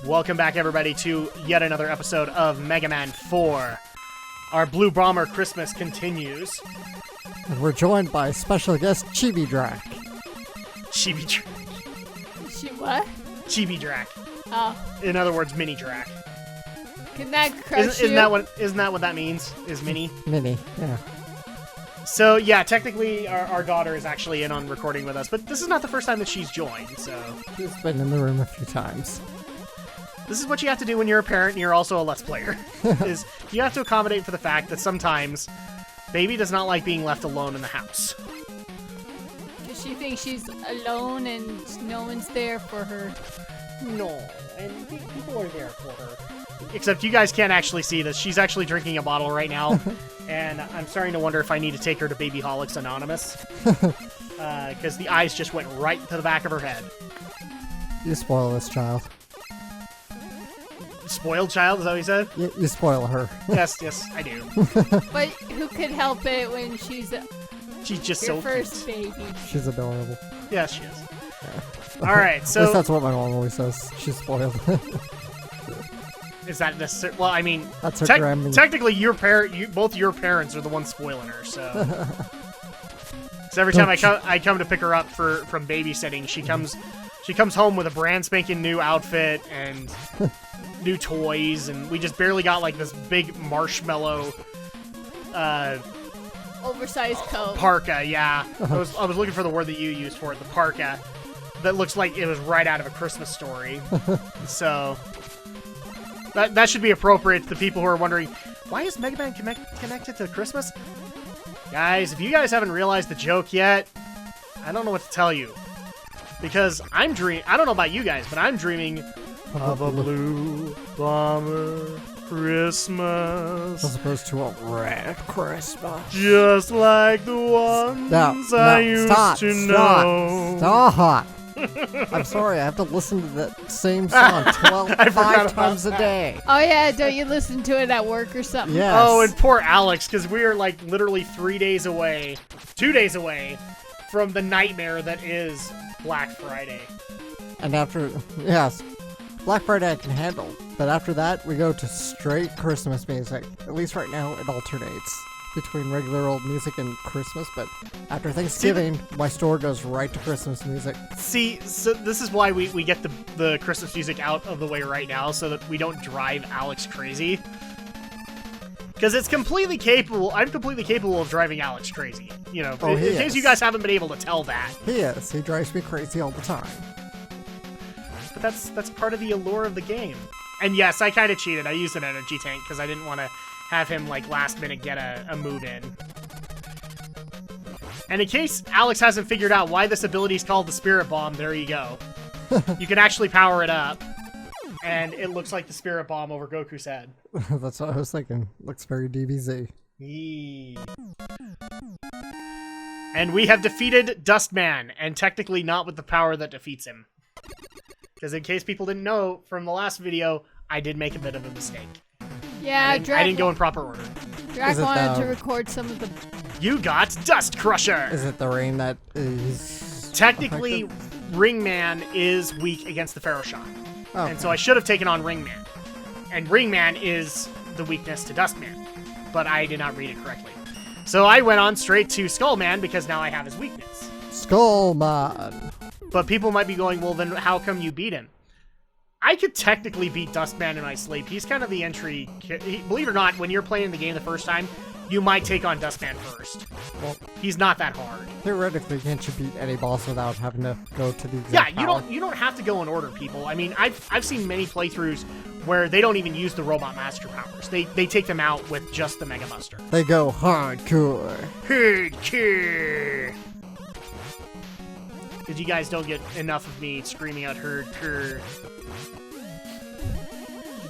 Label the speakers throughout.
Speaker 1: Welcome back, everybody, to yet another episode of Mega Man 4. Our Blue Bomber Christmas continues.
Speaker 2: And we're joined by special guest Chibi-Drak.
Speaker 1: Chibi-Drak.
Speaker 3: What?
Speaker 1: Chibi-Drak.
Speaker 3: Oh.
Speaker 1: In other words, Mini-Drak.
Speaker 3: Can that crush
Speaker 1: Isn't that what that means? Is Mini?
Speaker 2: Mini, yeah.
Speaker 1: So, yeah, technically, our daughter is actually in on recording with us, but this is not the first time that she's joined, so...
Speaker 2: She's been in the room a few times.
Speaker 1: This is what you have to do when you're a parent and you're also a Let's Player, is you have to accommodate for the fact that sometimes Baby does not like being left alone in the house.
Speaker 3: Does she think she's alone and no one's there for her?
Speaker 1: No, and people are there for her. Except you guys can't actually see this. She's actually drinking a bottle right now, and I'm starting to wonder if I need to take her to Babyholics Anonymous. Because the eyes just went right to the back of her head.
Speaker 2: You spoil this child.
Speaker 1: Spoiled child, is that what you said?
Speaker 2: You spoil her.
Speaker 1: Yes, I do.
Speaker 3: But who could help it when she's
Speaker 1: just
Speaker 3: your
Speaker 1: so
Speaker 3: first
Speaker 1: cute.
Speaker 3: baby?
Speaker 2: She's adorable.
Speaker 1: Yes, she is. Alright, so...
Speaker 2: At least that's what my mom always says. She's spoiled.
Speaker 1: Is that necessary? Well, I mean,
Speaker 2: that's her grandma.
Speaker 1: Technically, both your parents are the ones spoiling her, so... So every time I come to pick her up from babysitting, she comes home with a brand spanking new outfit and new toys, and we just barely got like this big marshmallow
Speaker 3: Oversized coat.
Speaker 1: Parka, yeah. I was looking for the word that you used for it, the parka, that looks like it was right out of a Christmas Story. So that should be appropriate to the people who are wondering, why is Mega Man connected to Christmas? Guys, if you guys haven't realized the joke yet, I don't know what to tell you. Because I don't know about you guys, but I'm dreaming of a Blue Bomber Christmas.
Speaker 2: As opposed to a red Christmas.
Speaker 1: Just like the ones I used to know.
Speaker 2: Stop! I'm sorry, I have to listen to that same song 5 times a day.
Speaker 3: Oh yeah, don't you listen to it at work or something?
Speaker 2: Yes.
Speaker 1: Oh, and poor Alex, because we are like literally 2 days away from the nightmare that is Black Friday.
Speaker 2: And after, yes, Black Friday I can handle, but after that we go to straight Christmas music. At least right now it alternates between regular old music and Christmas, but after Thanksgiving, my store goes right to Christmas music.
Speaker 1: See, so this is why we get the Christmas music out of the way right now, so that we don't drive Alex crazy. Because I'm completely capable of driving Alex crazy. You know, in case you guys haven't been able to tell that.
Speaker 2: He is. He drives me crazy all the time.
Speaker 1: But that's part of the allure of the game. And yes, I kind of cheated. I used an energy tank because I didn't want to have him, like, last minute get a move in. And in case Alex hasn't figured out why this ability is called the Spirit Bomb, there you go. You can actually power it up, and it looks like the Spirit Bomb over Goku's head.
Speaker 2: That's what I was thinking. Looks very DBZ.
Speaker 1: Yee. And we have defeated Dustman, and technically not with the power that defeats him. Because in case people didn't know from the last video, I did make a bit of a mistake.
Speaker 3: Yeah,
Speaker 1: I didn't go in proper order.
Speaker 3: Drak wanted to record some of the...
Speaker 1: You got Dust Crusher!
Speaker 2: Is it the rain that is...
Speaker 1: Technically,
Speaker 2: effective?
Speaker 1: Ringman is weak against the Pharaoh Shot.
Speaker 2: Okay.
Speaker 1: And so I should have taken on Ringman. And Ringman is the weakness to Dustman. But I did not read it correctly. So I went on straight to Skullman because now I have his weakness.
Speaker 2: Skullman!
Speaker 1: But people might be going, well, then how come you beat him? I could technically beat Dustman in my sleep. He's kind of the entry... Believe it or not, when you're playing the game the first time, you might take on Dustman first. Well, he's not that hard.
Speaker 2: Theoretically, can't you beat any boss without having to go to the exact power?
Speaker 1: You don't have to go in order, people. I mean, I've seen many playthroughs where they don't even use the Robot Master powers. They take them out with just the Mega Buster.
Speaker 2: They go hardcore.
Speaker 1: Hardcore! Because you guys don't get enough of me screaming out hardcore.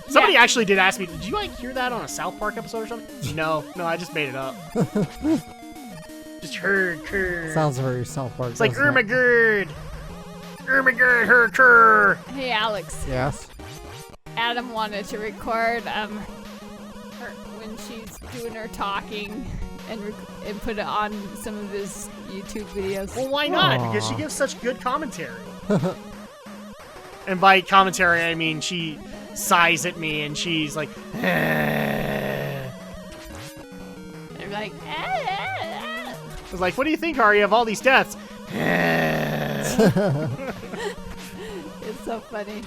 Speaker 1: Somebody actually did ask me, did you like hear that on a South Park episode or something? No, I just made it up. Just hardcore.
Speaker 2: Sounds very South Park.
Speaker 1: It's like Ermagerd, hardcore.
Speaker 3: Hey, Alex.
Speaker 2: Yes?
Speaker 3: Adam wanted to record her when she's doing her talking and put it on some of his YouTube videos.
Speaker 1: Well, why not? Because she gives such good commentary. And by commentary, I mean she sighs at me and she's like,
Speaker 3: They're like,
Speaker 1: I was like, what do you think, Arya, of all these deaths?
Speaker 3: It's so funny.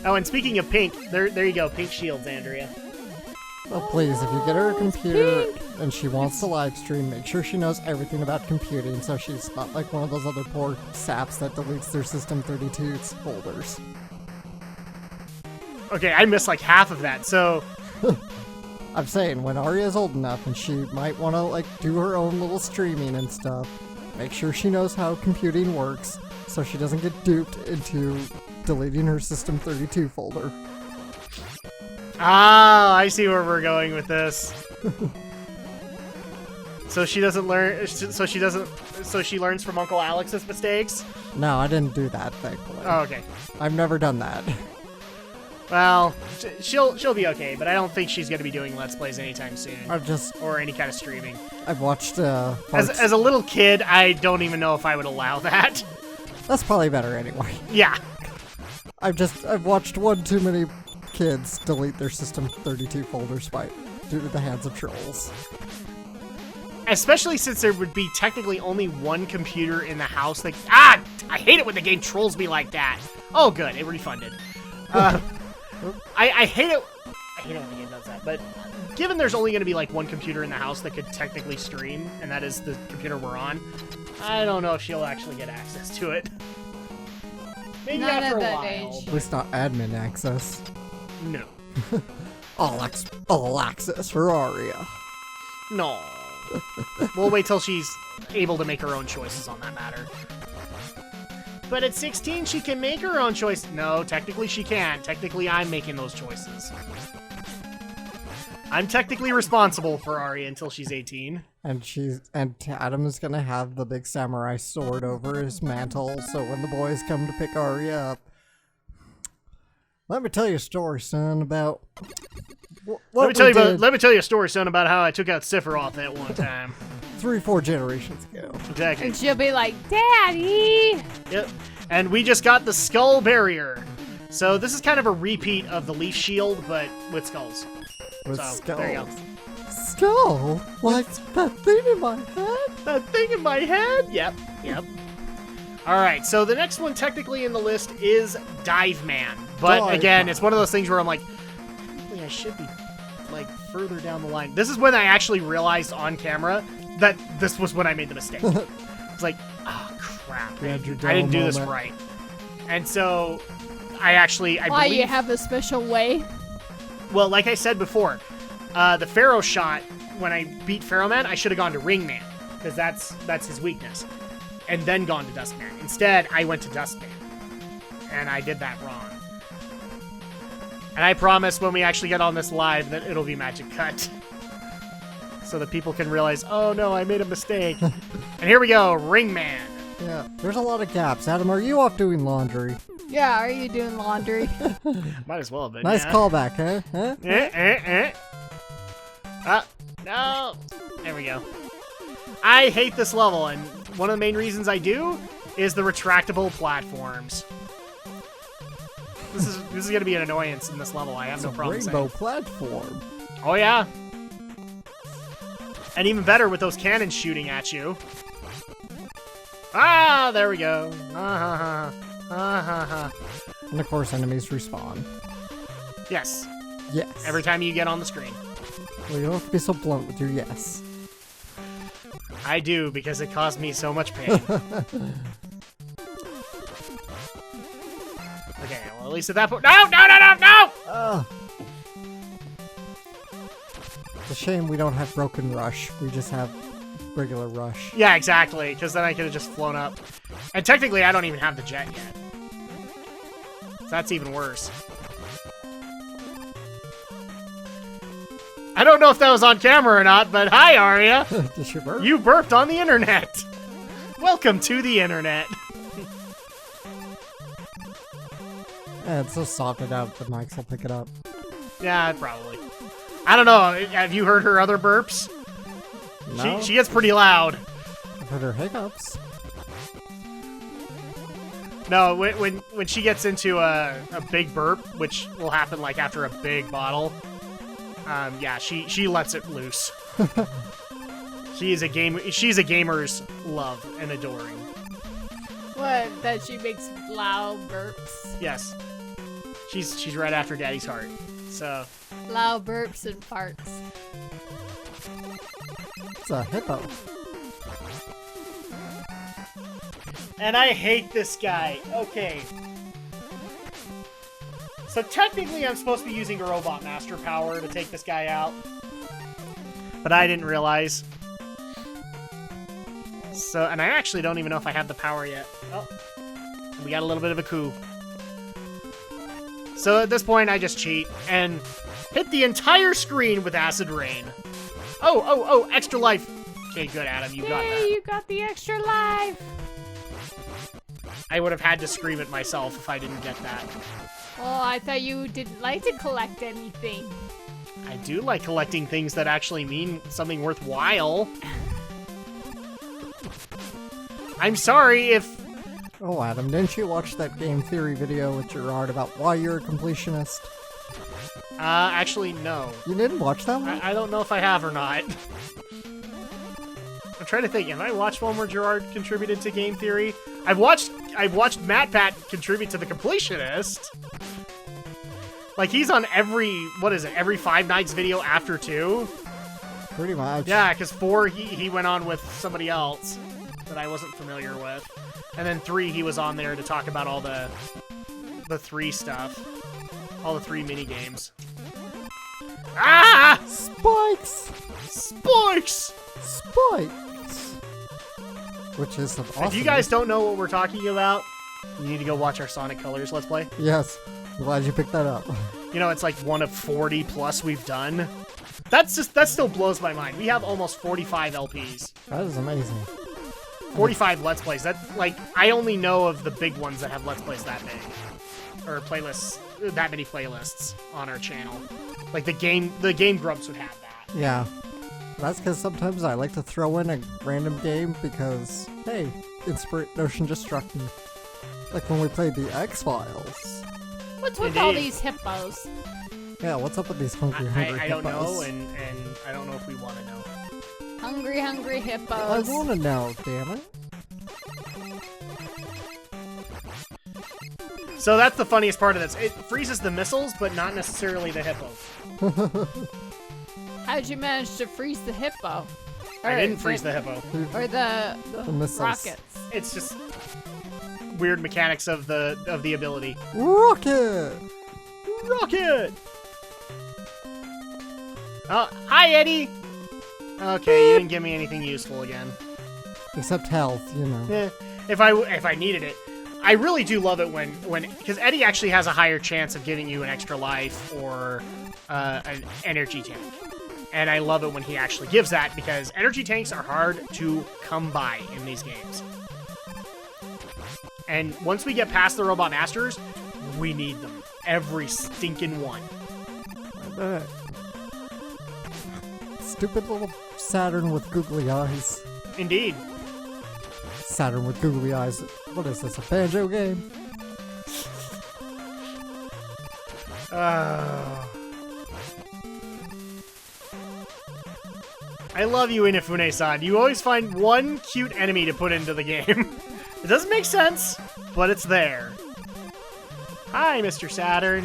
Speaker 1: Oh, and speaking of pink, there you go, pink shields, Andrea.
Speaker 2: Oh, please, if you get her a computer and she wants to live stream, make sure she knows everything about computing so she's not like one of those other poor saps that deletes their System 32 folders.
Speaker 1: Okay, I missed like half of that, so...
Speaker 2: I'm saying, when Arya's old enough and she might want to like do her own little streaming and stuff, make sure she knows how computing works so she doesn't get duped into deleting her System 32 folder.
Speaker 1: Ah, I see where we're going with this. So she doesn't learn. So she learns from Uncle Alex's mistakes.
Speaker 2: No, I didn't do that, thankfully.
Speaker 1: Oh, okay.
Speaker 2: I've never done that.
Speaker 1: Well, she'll be okay, but I don't think she's gonna be doing Let's Plays anytime soon, or any kind of streaming.
Speaker 2: I've watched.
Speaker 1: As a little kid, I don't even know if I would allow that.
Speaker 2: That's probably better anyway.
Speaker 1: Yeah.
Speaker 2: I've watched one too many kids delete their System 32 folders due to the hands of trolls.
Speaker 1: Especially since there would be technically only one computer in the house. Like, I hate it when the game trolls me like that. Oh, good, it refunded. I hate it. I hate it when the game does that. But given there's only going to be like one computer in the house that could technically stream, and that is the computer we're on, I don't know if she'll actually get access to it. Maybe
Speaker 3: Not
Speaker 1: after
Speaker 3: at
Speaker 1: a
Speaker 3: that
Speaker 1: while.
Speaker 3: age.
Speaker 2: At least not admin access.
Speaker 1: No.
Speaker 2: All access for Arya.
Speaker 1: No. We'll wait till she's able to make her own choices on that matter. But at 16, she can make her own choice. No, technically she can't. Technically, I'm making those choices. I'm technically responsible for Arya until she's 18.
Speaker 2: And Adam is gonna have the big samurai sword over his mantle, so when the boys come to pick Arya up, let me tell you a story, son, about
Speaker 1: Let me tell you a story, son, about how I took out Sephiroth that one time.
Speaker 2: 3-4 generations ago.
Speaker 1: Exactly.
Speaker 3: And she'll be like, Daddy!
Speaker 1: Yep. And we just got the skull barrier. So this is kind of a repeat of the leaf shield, but with skulls.
Speaker 2: With
Speaker 1: So,
Speaker 2: skulls.
Speaker 1: there you go.
Speaker 2: Skull? What's that thing in my head?
Speaker 1: That thing in my head? Yep. Alright, so the next one technically in the list is Dive Man. But
Speaker 2: Dive
Speaker 1: again,
Speaker 2: Man.
Speaker 1: it's one of those things where I'm like, technically I should be like further down the line. This is when I actually realized on camera that this was when I made the mistake. It's like, oh crap, I didn't do this right. And so I
Speaker 3: Why,
Speaker 1: believe,
Speaker 3: you have a special way?
Speaker 1: well, like I said before, the Pharaoh shot, when I beat Pharaoh Man, I should have gone to Ring Man, because that's his weakness, and then gone to Dusk Man. Instead, I went to Dusk Man, and I did that wrong. And I promise when we actually get on this live that it'll be magic cut. So that people can realize, oh no, I made a mistake. And here we go, Ring Man.
Speaker 2: Yeah, there's a lot of gaps. Adam, are you off doing laundry?
Speaker 3: Yeah, are you doing laundry?
Speaker 1: Might as well have been.
Speaker 2: Nice
Speaker 1: yeah.
Speaker 2: callback, huh?
Speaker 1: No. There we go. I hate this level, and one of the main reasons I do is the retractable platforms. This is going to be an annoyance in this level. I have
Speaker 2: It's
Speaker 1: no
Speaker 2: a
Speaker 1: problem
Speaker 2: rainbow
Speaker 1: saying.
Speaker 2: platform.
Speaker 1: Oh yeah. And even better with those cannons shooting at you. Ah, there we go.
Speaker 2: And of course, enemies respawn.
Speaker 1: Yes.
Speaker 2: Yes.
Speaker 1: Every time you get on the screen.
Speaker 2: Well, you don't have to be so blunt with your yes.
Speaker 1: I do, because it caused me so much pain. Okay, well, at least at that point. No!
Speaker 2: It's a shame we don't have Broken Rush. We just have regular Rush.
Speaker 1: Yeah, exactly, because then I could have just flown up. And technically, I don't even have the jet yet. So that's even worse. I don't know if that was on camera or not, but hi, Arya!
Speaker 2: Did you burp?
Speaker 1: You burped on the internet! Welcome to the internet!
Speaker 2: Yeah, it's so softened out, the mics will pick it up.
Speaker 1: Yeah, probably. I don't know, have you heard her other burps?
Speaker 2: No?
Speaker 1: She gets pretty loud.
Speaker 2: I've heard her hiccups.
Speaker 1: No, when she gets into a big burp, which will happen like after a big bottle, yeah, she lets it loose. She's a gamer's love and adoring.
Speaker 3: What? That she makes loud burps?
Speaker 1: Yes. She's right after Daddy's heart. So
Speaker 3: Loud burps and farts.
Speaker 2: It's a hippo.
Speaker 1: And I hate this guy. Okay. So technically I'm supposed to be using a Robot Master power to take this guy out. But I didn't realize. So, and I actually don't even know if I have the power yet. Oh. We got a little bit of a coup. So at this point I just cheat and hit the entire screen with Acid Rain. Oh, extra life. Okay, good, Adam, you got that.
Speaker 3: You got the extra life.
Speaker 1: I would have had to scream it myself if I didn't get that.
Speaker 3: Oh, I thought you didn't like to collect anything.
Speaker 1: I do like collecting things that actually mean something worthwhile. I'm sorry if...
Speaker 2: Oh, Adam, didn't you watch that game theory video with Gerard about why you're a completionist?
Speaker 1: Actually, no.
Speaker 2: You didn't watch that one?
Speaker 1: I don't know if I have or not. I'm trying to think. Have I watched one where Gerard contributed to game theory? I've watched MatPat contribute to the completionist. Like, he's on every Five Nights video after 2?
Speaker 2: Pretty much.
Speaker 1: Yeah, because 4, he went on with somebody else that I wasn't familiar with. And then 3, he was on there to talk about all the 3 stuff. All the 3 mini-games. Ah!
Speaker 2: Spikes!
Speaker 1: Spikes!
Speaker 2: Spikes! Which is some awesome...
Speaker 1: If you guys don't know what we're talking about, you need to go watch our Sonic Colors Let's Play.
Speaker 2: Yes. I'm glad you picked that up.
Speaker 1: You know, it's like one of 40 plus we've done. That still blows my mind. We have almost 45 LPs.
Speaker 2: That is amazing.
Speaker 1: 45 Let's Plays. That, like, I only know of the big ones that have Let's Plays that big. Or playlists, that many playlists on our channel. Like, the Game Grumps would have that.
Speaker 2: Yeah. That's because sometimes I like to throw in a random game because, hey, notion just struck me. Like when we played the X-Files.
Speaker 3: What's with all these hippos?
Speaker 2: Yeah, what's up with these hungry hippos?
Speaker 1: I don't know, and I don't know if we want to know.
Speaker 3: Hungry hippos.
Speaker 2: I want to know, damn it.
Speaker 1: So that's the funniest part of this. It freezes the missiles, but not necessarily the hippo.
Speaker 3: How'd you manage to freeze the hippo?
Speaker 1: I didn't freeze the hippo.
Speaker 3: Or the
Speaker 2: missiles.
Speaker 3: rockets.
Speaker 1: It's just weird mechanics of the ability.
Speaker 2: Rocket!
Speaker 1: Rocket! Oh, hi, Eddie! Okay, you didn't give me anything useful again.
Speaker 2: Except health, you know.
Speaker 1: Eh, if I needed it. I really do love it when because Eddie actually has a higher chance of giving you an extra life or an energy tank. And I love it when he actually gives that because energy tanks are hard to come by in these games. And once we get past the Robot Masters, we need them. Every stinking one.
Speaker 2: I bet. Stupid little Saturn with googly eyes.
Speaker 1: Indeed.
Speaker 2: Saturn with googly eyes. What is this, a Banjo game?
Speaker 1: I love you, Inafune-san. You always find one cute enemy to put into the game. It doesn't make sense, but it's there. Hi, Mr. Saturn.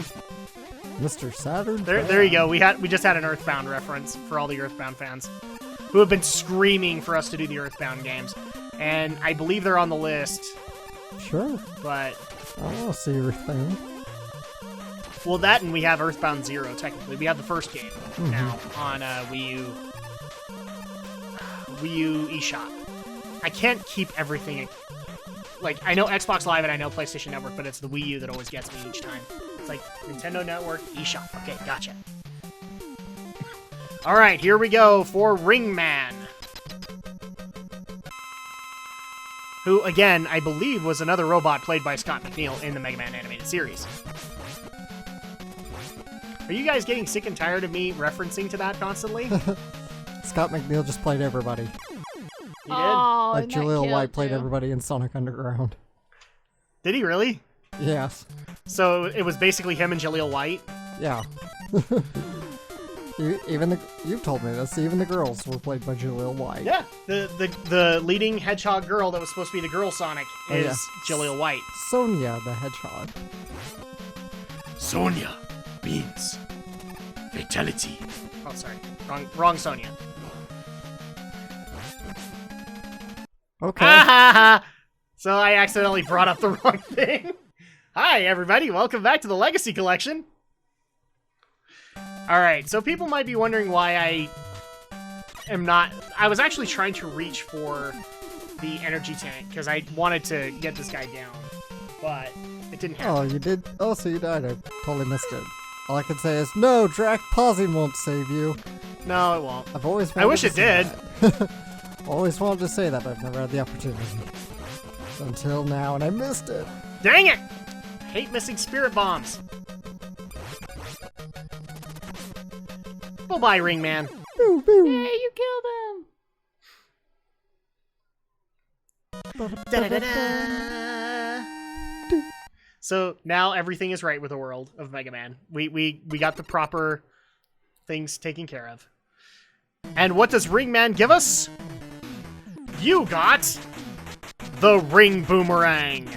Speaker 2: Mr. Saturn?
Speaker 1: There you go. We just had an Earthbound reference for all the Earthbound fans who have been screaming for us to do the Earthbound games. And I believe they're on the list.
Speaker 2: Sure.
Speaker 1: But
Speaker 2: I want to see Earthbound.
Speaker 1: Well, that and we have Earthbound 0, technically. We have the first game now on Wii U eShop. I can't keep everything... Like, I know Xbox Live and I know PlayStation Network, but it's the Wii U that always gets me each time. It's like, Nintendo Network, eShop. Okay, gotcha. Alright, here we go for Ringman. Who, again, I believe was another robot played by Scott McNeil in the Mega Man animated series. Are you guys getting sick and tired of me referencing to that constantly?
Speaker 2: Scott McNeil just played everybody.
Speaker 1: He did?
Speaker 3: Oh,
Speaker 2: Like
Speaker 3: and that
Speaker 2: Jaleel
Speaker 3: killed
Speaker 2: White played
Speaker 3: you.
Speaker 2: everybody in Sonic Underground.
Speaker 1: Did he really?
Speaker 2: Yes.
Speaker 1: So it was basically him and Jaleel White?
Speaker 2: Yeah. You've told me this. Even the girls were played by Jaleel White.
Speaker 1: Yeah. The leading hedgehog girl that was supposed to be the girl Sonic is
Speaker 2: yeah.
Speaker 1: Jaleel White.
Speaker 2: Sonia the hedgehog.
Speaker 1: Sonia means fatality. Oh, sorry. Wrong Sonia.
Speaker 2: Okay.
Speaker 1: So I accidentally brought up the wrong thing. Hi, everybody. Welcome back to the Legacy Collection. Alright, so people might be wondering why I am not... I was actually trying to reach for the energy tank, because I wanted to get this guy down, but it didn't happen.
Speaker 2: Oh, you did? Oh, so you died. I totally missed it. All I can say is, no, Drak, pausing won't save you.
Speaker 1: No, it won't.
Speaker 2: I've always wanted
Speaker 1: I wish
Speaker 2: to
Speaker 1: it
Speaker 2: say
Speaker 1: did.
Speaker 2: that. Always wanted to say that, but I've never had the opportunity. Until now, and I missed it.
Speaker 1: Dang it! I hate missing spirit bombs. Bye-bye, Ring Man.
Speaker 2: Boo, boo.
Speaker 3: Hey, you killed him!
Speaker 1: Da-da-da-da. So now everything is right with the world of Mega Man. We got the proper things taken care of. And what does Ring Man give us? You got the Ring Boomerang.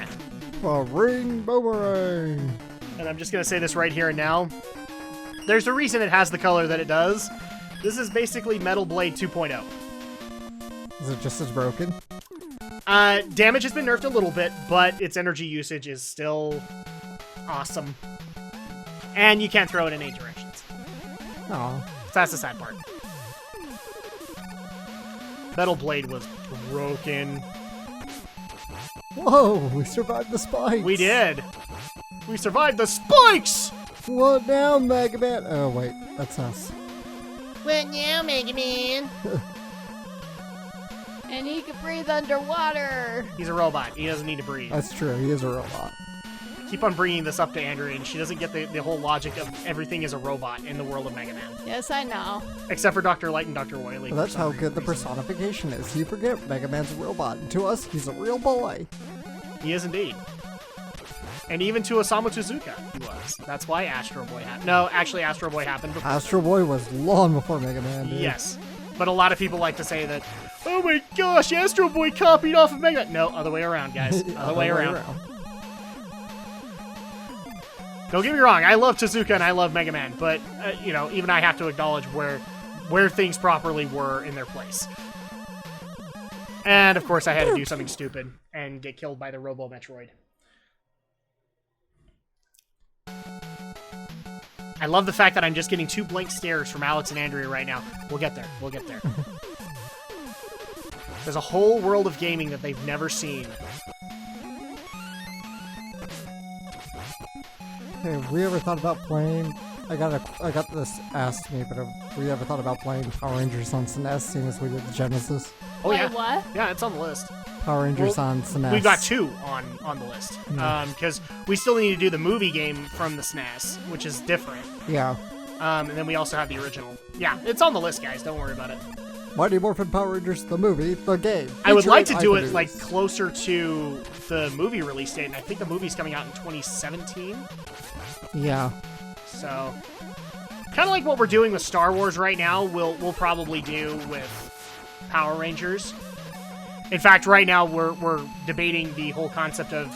Speaker 2: A ring boomerang.
Speaker 1: And I'm just going to say this right here and now. There's a reason it has the color that it does. This is basically Metal Blade 2.0.
Speaker 2: Is it just as broken?
Speaker 1: Damage has been nerfed a little bit, but its energy usage is still awesome. And you can't throw it in 8 directions.
Speaker 2: Oh.
Speaker 1: So that's the sad part. Metal Blade was broken.
Speaker 2: Whoa, we survived the spikes.
Speaker 1: We did. We survived the spikes!
Speaker 2: What now, Mega Man? Oh, wait, that's us.
Speaker 1: What now, Mega Man?
Speaker 3: And he can breathe underwater.
Speaker 1: He's a robot. He doesn't need to breathe.
Speaker 2: That's true, he is a robot.
Speaker 1: Keep on bringing this up to Andrea, and she doesn't get the whole logic of everything is a robot in the world of Mega Man.
Speaker 3: Yes, I know.
Speaker 1: Except for Dr. Light and Dr. Wily.
Speaker 2: Well, that's how good the personification is. You forget Mega Man's a robot, and to us, he's a real boy.
Speaker 1: He is indeed. And even to Osamu Tezuka, he was. That's why Astro Boy happened. No, actually, Astro Boy happened before.
Speaker 2: Astro Boy was long before Mega Man, dude.
Speaker 1: Yes. But a lot of people like to say that, oh my gosh, Astro Boy copied off of Mega Man. No, other way around, guys. Other way around. Don't get me wrong, I love Tezuka and I love Mega Man, but, you know, even I have to acknowledge where things properly were in their place. And, of course, I had to do something stupid and get killed by the Robo Metroid. I love the fact that I'm just getting 2 blank stares from Alex and Andrea right now. We'll get there. We'll get there. There's a whole world of gaming that they've never seen.
Speaker 2: Hey, have we ever thought about playing? I got this asked me, but have we ever thought about playing Power Rangers on SNES, seeing as we did the Genesis?
Speaker 1: Oh,
Speaker 3: Wait,
Speaker 1: yeah.
Speaker 3: what?
Speaker 1: Yeah, it's on the list.
Speaker 2: Power Rangers on SNES.
Speaker 1: We've got 2 on the list. Because we still need to do the movie game from the SNES, which is different.
Speaker 2: Yeah.
Speaker 1: And then we also have the original. Yeah, it's on the list, guys. Don't worry about it.
Speaker 2: Mighty Morphin Power Rangers, the movie, the game.
Speaker 1: I would like to do it,
Speaker 2: iProduce.
Speaker 1: like, closer to the movie release date, and I think the movie's coming out in 2017.
Speaker 2: Yeah.
Speaker 1: So, kind of like what we're doing with Star Wars right now, we'll probably do with Power Rangers. In fact, right now we're debating the whole concept of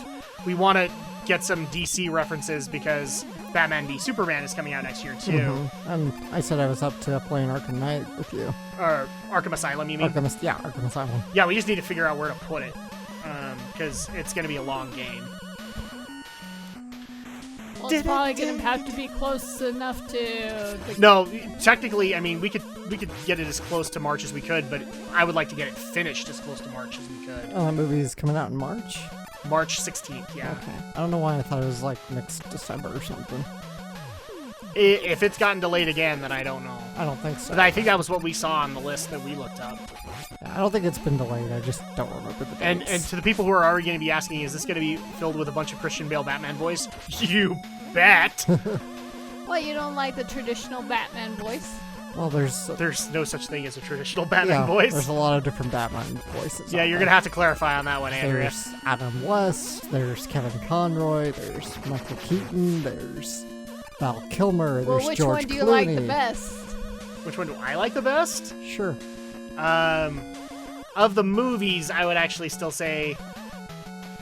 Speaker 1: we want to get some DC references because Batman v Superman is coming out next year too.
Speaker 2: Mm-hmm. And I said I was up to playing Arkham Knight with you.
Speaker 1: Or Arkham Asylum, you mean?
Speaker 2: Arkham Asylum.
Speaker 1: Yeah, we just need to figure out where to put it because it's going to be a long game.
Speaker 3: Well, it's probably gonna have to be close enough to.
Speaker 1: No, technically, I mean, we could get it as close to March as we could, but I would like to get it finished as close to March as we could.
Speaker 2: Oh, that movie's coming out in March?
Speaker 1: March 16th, yeah.
Speaker 2: Okay. I don't know why I thought it was like next December or something.
Speaker 1: If it's gotten delayed again, then I don't know.
Speaker 2: I don't think so.
Speaker 1: But I think that was what we saw on the list that we looked up.
Speaker 2: I don't think it's been delayed. I just don't remember the dates.
Speaker 1: And to the people who are already going to be asking, is this going to be filled with a bunch of Christian Bale Batman boys? You bet.
Speaker 3: What, you don't like the traditional Batman voice?
Speaker 2: Well, there's
Speaker 1: no such thing as a traditional Batman
Speaker 2: there's
Speaker 1: voice.
Speaker 2: a lot of different Batman voices.
Speaker 1: Yeah,
Speaker 2: out
Speaker 1: you're
Speaker 2: there.
Speaker 1: gonna have to clarify on that one, Andrea.
Speaker 2: There's Adam West, there's Kevin Conroy, there's Michael Keaton, there's Val Kilmer,
Speaker 3: Well,
Speaker 2: there's
Speaker 3: which
Speaker 2: George
Speaker 3: one do you
Speaker 2: Clooney.
Speaker 3: like the best?
Speaker 1: Which one do I like the best?
Speaker 2: Sure.
Speaker 1: Of the movies, I would actually still say,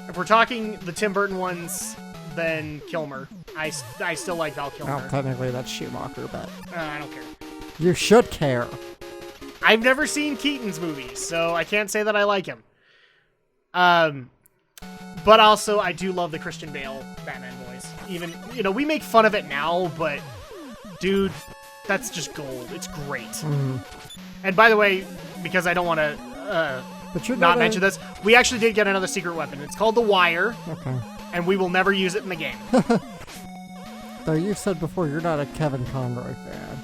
Speaker 1: if we're talking the Tim Burton ones, then Kilmer. I still like Val Kilmer.
Speaker 2: Well, technically that's Schumacher, but
Speaker 1: I don't care.
Speaker 2: you should care.
Speaker 1: I've never seen Keaton's movies, so I can't say that I like him. But also, I do love the Christian Bale Batman voice. Even, we make fun of it now, but, dude, that's just gold. It's great.
Speaker 2: Mm.
Speaker 1: And by the way, because I don't want to
Speaker 2: But you're
Speaker 1: not mention this, we actually did get another secret weapon. It's called the Wire,
Speaker 2: Okay.
Speaker 1: and we will never use it in the game.
Speaker 2: Though you've said before you're not a Kevin Conroy fan.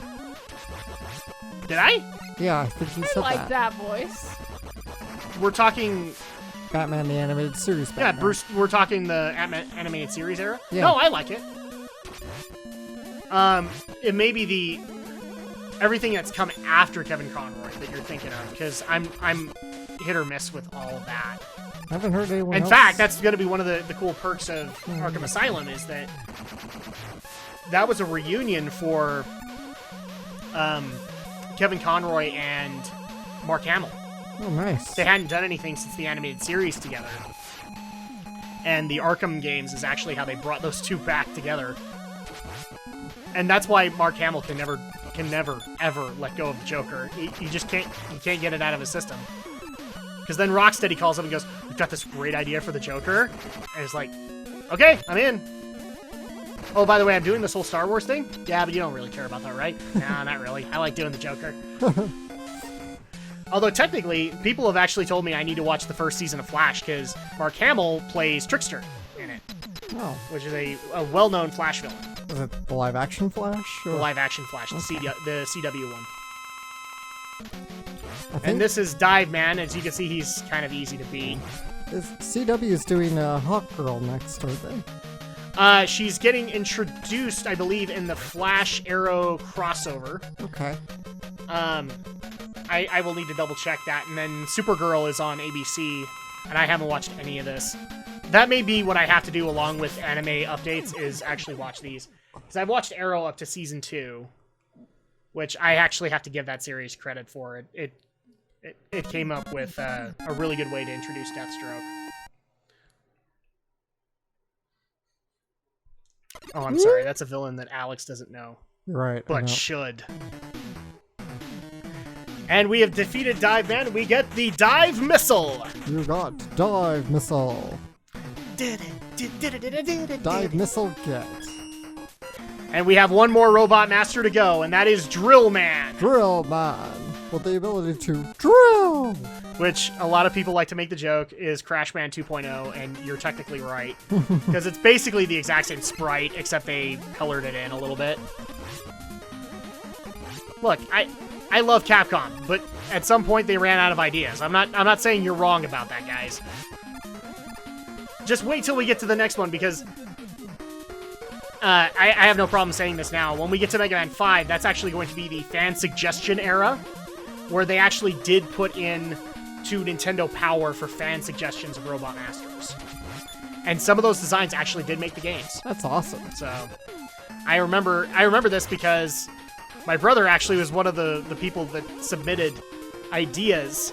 Speaker 1: Did I?
Speaker 2: Yeah, I think you
Speaker 3: I
Speaker 2: said
Speaker 3: like that voice.
Speaker 1: We're talking...
Speaker 2: Batman the Animated Series.
Speaker 1: Yeah,
Speaker 2: Batman.
Speaker 1: Bruce, we're talking the animated series era?
Speaker 2: Yeah.
Speaker 1: No, I like it. It may be everything that's come after Kevin Conroy that you're thinking of, because I'm hit or miss with all of that.
Speaker 2: I haven't heard anyone
Speaker 1: In
Speaker 2: else.
Speaker 1: fact, that's going to be one of the cool perks of Arkham Asylum is that was a reunion for Kevin Conroy and Mark Hamill.
Speaker 2: Oh, nice.
Speaker 1: They hadn't done anything since the animated series together. And the Arkham games is actually how they brought those two back together. And that's why Mark Hamill can never ever let go of the Joker. He just can't get it out of his system. Because then Rocksteady calls up and goes, "We've got this great idea for the Joker." And it's like, okay, I'm in. Oh, by the way, I'm doing this whole Star Wars thing? Yeah, but you don't really care about that, right? Nah, not really. I like doing the Joker. Although, technically, people have actually told me I need to watch the first season of Flash, because Mark Hamill plays Trickster in it,
Speaker 2: Oh,
Speaker 1: which is a well-known Flash villain.
Speaker 2: is it the live-action Flash? Or?
Speaker 1: The live-action Flash,
Speaker 2: Okay.
Speaker 1: the CW one.
Speaker 2: I think
Speaker 1: And this is Dive Man. As you can see, he's kind of easy to beat.
Speaker 2: CW is doing Hawk Girl next, aren't they?
Speaker 1: She's getting introduced, I believe, in the Flash Arrow crossover.
Speaker 2: Okay.
Speaker 1: I will need to double check that. And then Supergirl is on ABC, and I haven't watched any of this. That may be what I have to do along with anime updates, is actually watch these. Because I've watched Arrow up to season 2, which I actually have to give that series credit for. It came up with a really good way to introduce Deathstroke. Oh, I'm sorry. That's a villain that Alex doesn't know,
Speaker 2: You're right. I
Speaker 1: but
Speaker 2: know.
Speaker 1: should. And we have defeated Dive Man, and we get the Dive Missile.
Speaker 2: You got Dive Missile. Dive Missile get.
Speaker 1: And we have one more Robot Master to go, and that is Drill Man,
Speaker 2: Drill Man. With the ability to drill.
Speaker 1: which a lot of people like to make the joke is Crash Man 2.0, and you're technically right. Because it's basically the exact same sprite, except they colored it in a little bit. Look, I love Capcom, but at some point they ran out of ideas. I'm not saying you're wrong about that, guys. Just wait till we get to the next one, because I have no problem saying this now. When we get to Mega Man 5, that's actually going to be the fan suggestion era, where they actually did put in to Nintendo Power for fan suggestions of Robot Masters. And some of those designs actually did make the games.
Speaker 2: That's awesome.
Speaker 1: So I remember this because my brother actually was one of the people that submitted ideas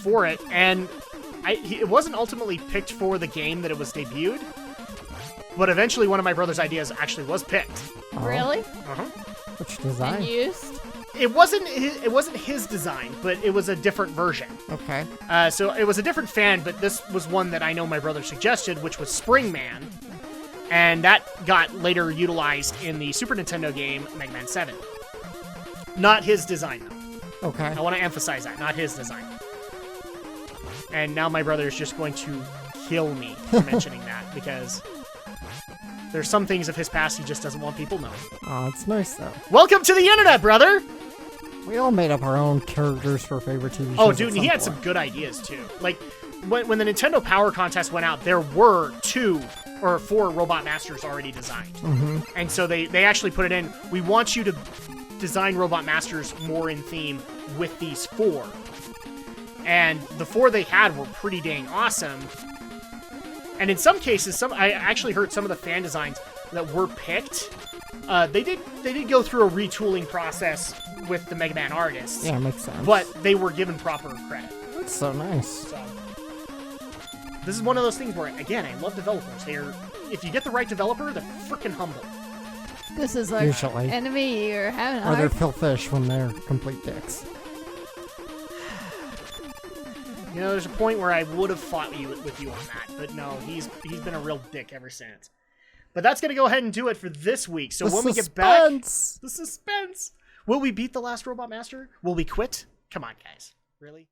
Speaker 1: for it, and it wasn't ultimately picked for the game that it was debuted, but eventually one of my brother's ideas actually was picked.
Speaker 3: Really?
Speaker 1: Uh-huh.
Speaker 2: Which design?
Speaker 3: And used?
Speaker 1: It wasn't his design, but it was a different version.
Speaker 2: Okay.
Speaker 1: So it was a different fan, but this was one that I know my brother suggested, which was Spring Man. And that got later utilized in the Super Nintendo game Mega Man 7. Not his design, though.
Speaker 2: Okay.
Speaker 1: I want to emphasize that, not his design. And now my brother is just going to kill me for mentioning that, because there's some things of his past he just doesn't want people knowing.
Speaker 2: Oh, it's nice though.
Speaker 1: Welcome to the internet, brother!
Speaker 2: We all made up our own characters for favorite TV shows.
Speaker 1: Oh, dude,
Speaker 2: at
Speaker 1: and he had some
Speaker 2: point.
Speaker 1: good ideas, too. Like, when the Nintendo Power Contest went out, there were 2 or 4 Robot Masters already designed.
Speaker 2: Mm-hmm.
Speaker 1: And so they actually put it in, we want you to design Robot Masters more in theme with these 4. And the 4 they had were pretty dang awesome. And in some cases, I actually heard some of the fan designs that were picked. They did go through a retooling process with the Mega Man artists.
Speaker 2: Yeah, makes sense.
Speaker 1: But they were given proper credit.
Speaker 2: That's so nice.
Speaker 1: So, this is one of those things where, again, I love developers. If you get the right developer, they're freaking humble.
Speaker 3: This is like
Speaker 2: Usually.
Speaker 3: enemy you're having a
Speaker 2: Or they're
Speaker 3: hard
Speaker 2: filfish when they're complete dicks.
Speaker 1: You know, there's a point where I would have fought with you on that, but no, he's been a real dick ever since. But that's going to go ahead and do it for this week. So when we get back... The suspense! Will we beat the last Robot Master? Will we quit? Come on, guys. Really?